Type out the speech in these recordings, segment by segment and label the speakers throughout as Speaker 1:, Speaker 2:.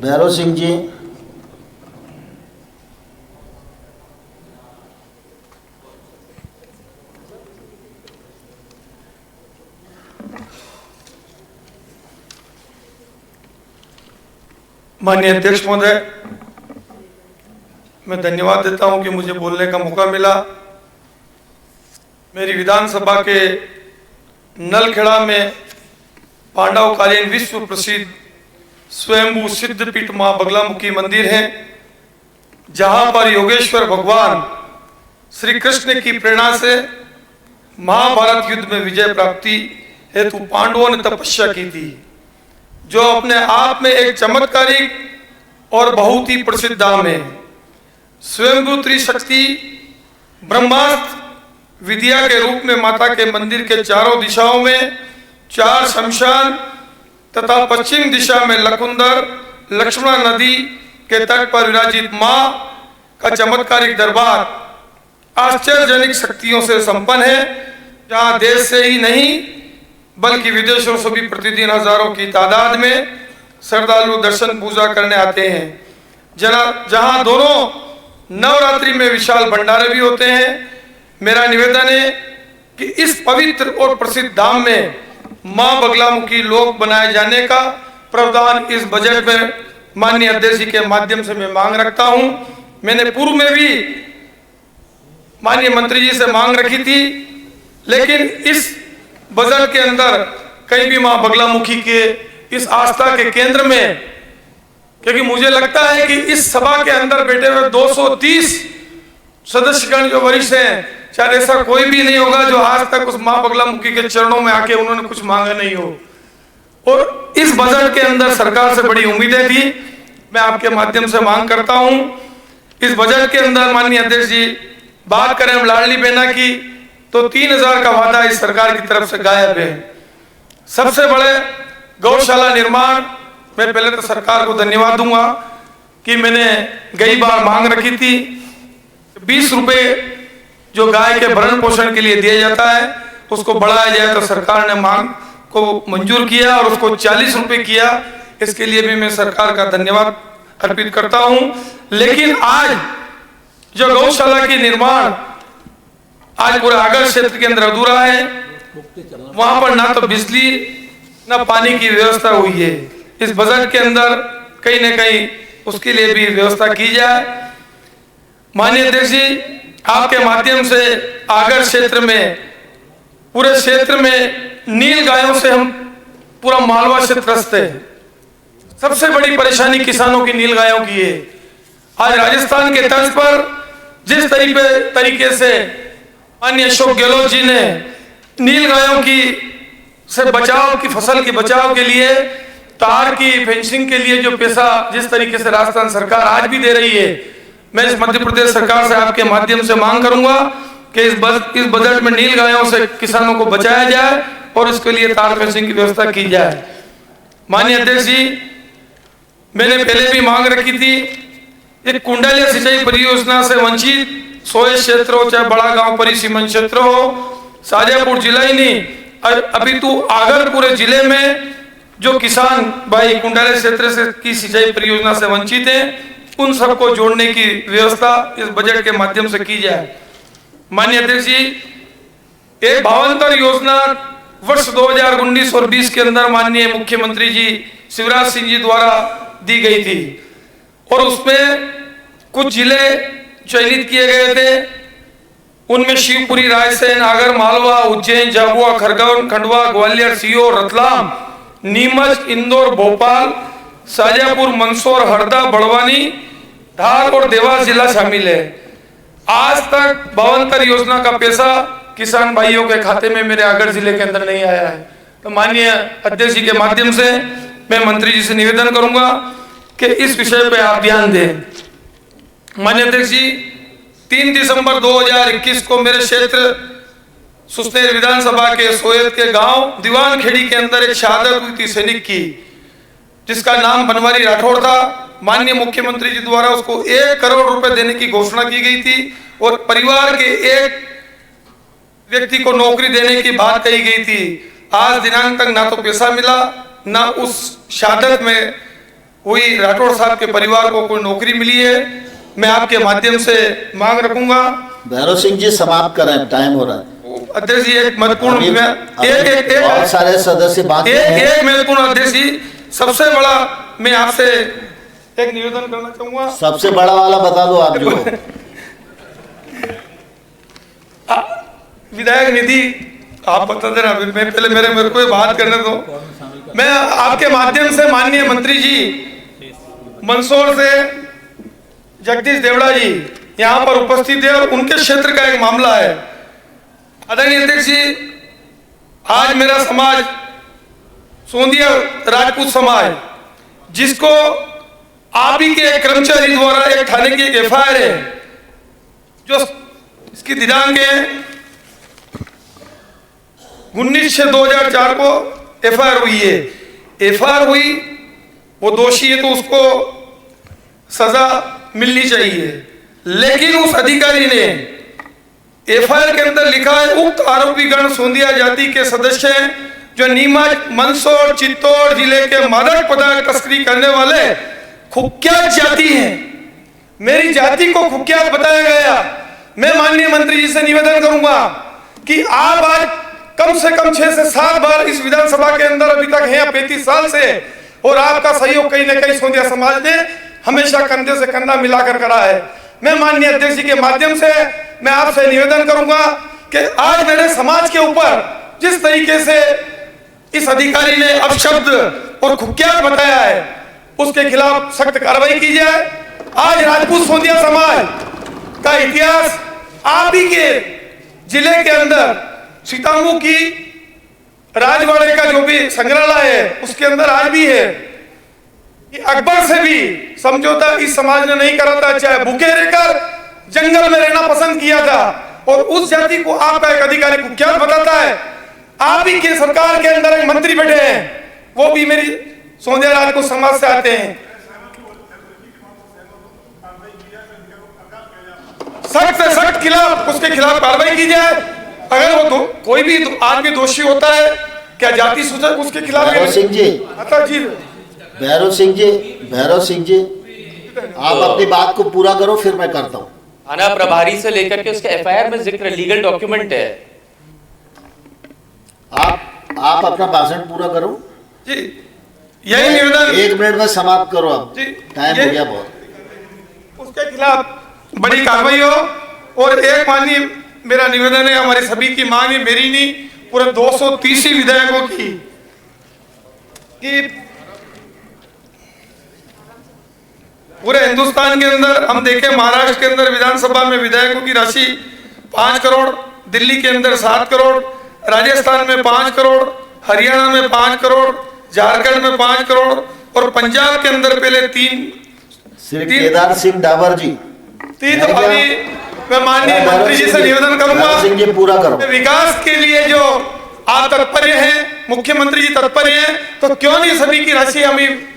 Speaker 1: भैरव सिंह जी,
Speaker 2: माननीय अध्यक्ष महोदय, मैं धन्यवाद देता हूं कि मुझे बोलने का मौका मिला। मेरी विधानसभा के नलखेड़ा में पांडवकालीन विश्व प्रसिद्ध स्वयंभू सिद्धपीठ मां बगलामुखी मंदिर है, जहां पर योगेश्वर भगवान श्री कृष्ण की प्रेरणा से महाभारत युद्ध में विजय प्राप्ति हेतु पांडवों ने तपस्या की थी, जो अपने आप में एक चमत्कारिक और बहुत ही प्रसिद्ध धाम है। स्वयंभू त्रिशक्ति ब्रह्मास्त्र विद्या के रूप में माता के मंदिर के चारों दिशाओं में 4 शमशान तथा पश्चिम दिशा में लकुंदर लक्ष्मण नदी के तट पर विराजित मां का चमत्कारिक दरबार आश्चर्यजनक शक्तियों से संपन्न है, जहां देश से ही नहीं बल्कि विदेशों से भी प्रतिदिन हजारों की तादाद में श्रद्धालु दर्शन पूजा करने आते हैं। जहां दोनों नवरात्रि में विशाल भंडारे भी होते हैं। मेरा निवेदन है कि इस पवित्र और प्रसिद्ध धाम में मां बगलामुखी लोक बनाए जाने का प्रावधान इस बजट में माननीय अध्यक्ष जी के माध्यम से मैं मांग रखता हूं। मैंने पूर्व में भी माननीय मंत्री जी से मांग रखी थी, लेकिन इस बजट के अंदर कहीं भी मां बगलामुखी के इस आस्था के केंद्र में, क्योंकि मुझे लगता है कि इस सभा के अंदर बैठे हुए 230 सदस्यगण जो वरिष्ठ हैं, शायद ऐसा कोई भी नहीं होगा जो आज तक उस मां बगलामुखी के चरणों में आके उन्होंने कुछ मांगा नहीं हो। और इस बजट के अंदर सरकार से बड़ी उम्मीदें थी। मैं आपके माध्यम से मांग करता हूं, इस बजट के अंदर माननीय अध्यक्ष जी बात करें हम लाडली बहना की, तो 3000 का वादा इस सरकार की तरफ से गायब है। सबसे बड़े गौशाला निर्माण, मैं पहले तो सरकार को धन्यवाद दूंगा कि मैंने कई बार मांग रखी थी, 20 रुपए जो गाय के भरण पोषण के लिए दिया जाता है उसको बढ़ाया जाए, तो सरकार ने मांग को मंजूर किया और उसको 40 रुपए किया। इसके लिए भी मैं सरकार का धन्यवाद अर्पित करता हूं। लेकिन आज जो गौशाला की निर्माण आज पूरे आगर क्षेत्र के अंदर अधूरा है, वहां पर ना तो बिजली ना पानी की व्यवस्था हुई है। इस बजट के अंदर कहीं ना कहीं उसके लिए भी व्यवस्था की जाए। माननीय अध्यक्ष जी, आपके माध्यम से आगर क्षेत्र में, पूरे क्षेत्र में नील गायों से हम पूरा मालवा क्षेत्र त्रस्त है। सबसे बड़ी परेशानी किसानों की नील गायों की है। आज राजस्थान के तर्ज पर जिस तरीके से माननीय अशोक गहलोत जी ने नील गायों की से बचाव की, फसल की बचाव के लिए तार की फेंसिंग के लिए जो पैसा जिस तरीके से राजस्थान सरकार आज भी दे रही है, मैं इस मध्य प्रदेश सरकार से आपके माध्यम से मांग करूंगा कि इस बजट में नील गायों से किसानों को बचाया जाए और इसके लिए तार फेंसिंग की व्यवस्था की जाए। माननीय अध्यक्ष जी, मैंने पहले भी मांग रखी थी, एक कुंडलिया सिंचाई परियोजना से वंचित सोए क्षेत्र हो, चाहे बड़ा गांव परिसीमन क्षेत्र हो, शाजापुर जिला ही नहीं, अभी तो आगर पूरे जिले में जो किसान भाई कुंडलिया क्षेत्र से की सिंचाई परियोजना से वंचित हैं, उन सबको जोड़ने की व्यवस्था इस बजट के माध्यम से की जाए। माननीय अध्यक्ष जी, एक भावांतर योजना वर्ष 2019 और 20 के अंदर माननीय मुख्यमंत्री जी शिवराज सिंह जी द्वारा दी गई थी और उसमें कुछ जिले चयनित किए गए थे। उनमें शिवपुरी, रायसेन, आगर मालवा, उज्जैन, झाबुआ, खरगोन, खंडवा, ग्वालियर, सीहोर, रतलाम, नीमच, इंदौर, भोपाल, शाजापुर, मंदसौर, हरदा, बड़वानी, धार और देवास जिला शामिल है। आज तक भावांतर योजना का पैसा किसान भाइयों के खाते में मेरे आगर जिले के अंदर नहीं आया है। तो माननीय अध्यक्ष जी के माध्यम से मैं मंत्री जी से निवेदन करूंगा कि इस विषय पे आप ध्यान दें। माननीय अध्यक्ष जी, 3 दिसंबर 2021 को मेरे क्षेत्र सुसनेर विधानसभा के सोयत के गांव दीवान खेड़ी के अंदर एक शहादत हुई थी सैनिक की, जिसका नाम बनवारी राठौड़ था। माननीय मुख्यमंत्री जी द्वारा उसको 1 करोड़ रुपए देने की घोषणा की गई थी और परिवार के एक व्यक्ति को नौकरी देने की बात कही गई थी। आज दिनांक तक ना तो पैसा मिला, ना उस शहादत में कोई राठौड़ साहब के परिवार को कोई नौकरी मिली है, मैं आपके माध्यम से मांग रखूंगा।
Speaker 1: भैरव सिंह जी समाप्त करें, टाइम हो रहा है।
Speaker 2: अध्यक्ष जी एक महत्वपूर्ण
Speaker 1: बहुत सारे सदस्य बात
Speaker 2: एक महत्वपूर्ण अध्यक्ष जी, सबसे बड़ा मैं आपसे एक निवेदन करना चाहूंगा।
Speaker 1: सबसे बड़ा वाला बता दो आप जो
Speaker 2: विधायक निधि आप बता देना, मैं पहले मेरे को बात करने दो। मैं आपके माध्यम से माननीय मंत्री जी मंदसौर से जगदीश देवड़ा जी यहाँ पर उपस्थित है और उनके क्षेत्र का एक मामला है। आदरणीय अध्यक्ष जी, आज मेरा समाज सोंदिया राजपूत समाज, जिसको आप ही के कर्मचारी द्वारा एक थाने की एक एफआईआर है, जो इसकी दिनांक है 19/6/2004 को एफआईआर हुई है। एफआईआर हुई, वो दोषी है तो उसको सजा मिलनी चाहिए, लेकिन उस अधिकारी ने एफआईआर के अंदर लिखा है उक्त आरोपीगण सोंदिया जाति के सदस्य हैं जो नीमच, मंदसौर, चित्तौड़ जिले के मादक पदार्थ तस्करी करने वाले कुख्यात जाति हैं। मेरी जाति को कुख्यात बताया गया। मैं माननीय मंत्री जी से निवेदन करूंगा कि आप आज कम से कम 6 से 7 बार इस विधानसभा के अंदर अभी तक हैं 35 साल से, और आपका सहयोग कहीं न कहीं सोंदिया समाज ने हमेशा कंधे से कंधा मिलाकर करा है। मैं माननीय अध्यक्ष जी के माध्यम से मैं आपसे निवेदन करूंगा कि आज मेरे समाज के ऊपर जिस तरीके से इस अधिकारी ने अपशब्द और कुख्यात बताया है, उसके खिलाफ सख्त कार्रवाई की जाए। आज राजपूत सोंदिया समाज का इतिहास आप ही के जिले के अंदर सीतामऊ की राजवाड़े का जो भी संग्रहालय है उसके अंदर आज भी है। अकबर से भी समझौता इस समाज ने नहीं करा था, चाहे भूखे रहकर जंगल में रहना पसंद किया था, और उस जाति को आपका एक अधिकारी कुख्यात बताता है। आप ही के सरकार के अंदर एक मंत्री बैठे हैं, वो भी मेरी सोंदिया राजपूत समाज से आते हैं। सख्त से सख्त खिलाफ उसके खिलाफ कार्रवाई की जाए। अगर वो कोई भी आदमी दोषी होता है, क्या जाति सूचक उसके खिलाफ।
Speaker 1: भैरव सिंह जी, भैरव सिंह जी आप अपनी बात को पूरा करो, फिर मैं करता हूँ।
Speaker 3: थाना प्रभारी से लेकर के उसके एफआईआर में जिक्र लीगल डॉक्यूमेंट है।
Speaker 1: आप अपना भाषण पूरा करो
Speaker 2: जी, यही निवेदन
Speaker 1: 1 मिनट में समाप्त करो। अब टाइम हो गया बहुत।
Speaker 2: उसके खिलाफ बड़ी कार्रवाई हो। और एक माननीय मेरा निवेदन है, हमारी सभी की मांग है, मेरी नहीं, पूरे 230 विधायकों की, कि पूरे हिंदुस्तान के अंदर हम देखें, महाराष्ट्र के अंदर विधानसभा में विधायकों की राशि 5 करोड़, दिल्ली के अंदर 7 करोड़, राजस्थान में 5 करोड़, हरियाणा में 5 करोड़, झारखंड में 5 करोड़, और पंजाब के अंदर पहले 3
Speaker 1: केदार सिंह डावर जी।
Speaker 2: मैं माननीय मंत्री जी से निवेदन करूंगा,
Speaker 1: पूरा करो।
Speaker 2: विकास के लिए जो आप तत्पर हैं, मुख्यमंत्री जी तत्पर हैं, तो क्यों नहीं सभी की राशि, हमें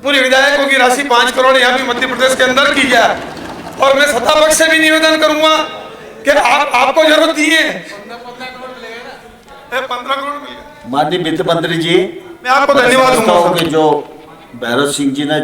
Speaker 2: पूरे विधायकों की राशि 5 करोड़ यहाँ भी मध्य प्रदेश के अंदर की जाए। और मैं सत्ता पक्ष से भी निवेदन करूंगा कि आपको जरूरत नहीं है 15 करोड़ मिल गए।
Speaker 1: माननीय वित्त मंत्री जी,
Speaker 2: मैं आपको धन्यवाद दूंगा
Speaker 1: जो भैरव सिंह जी ने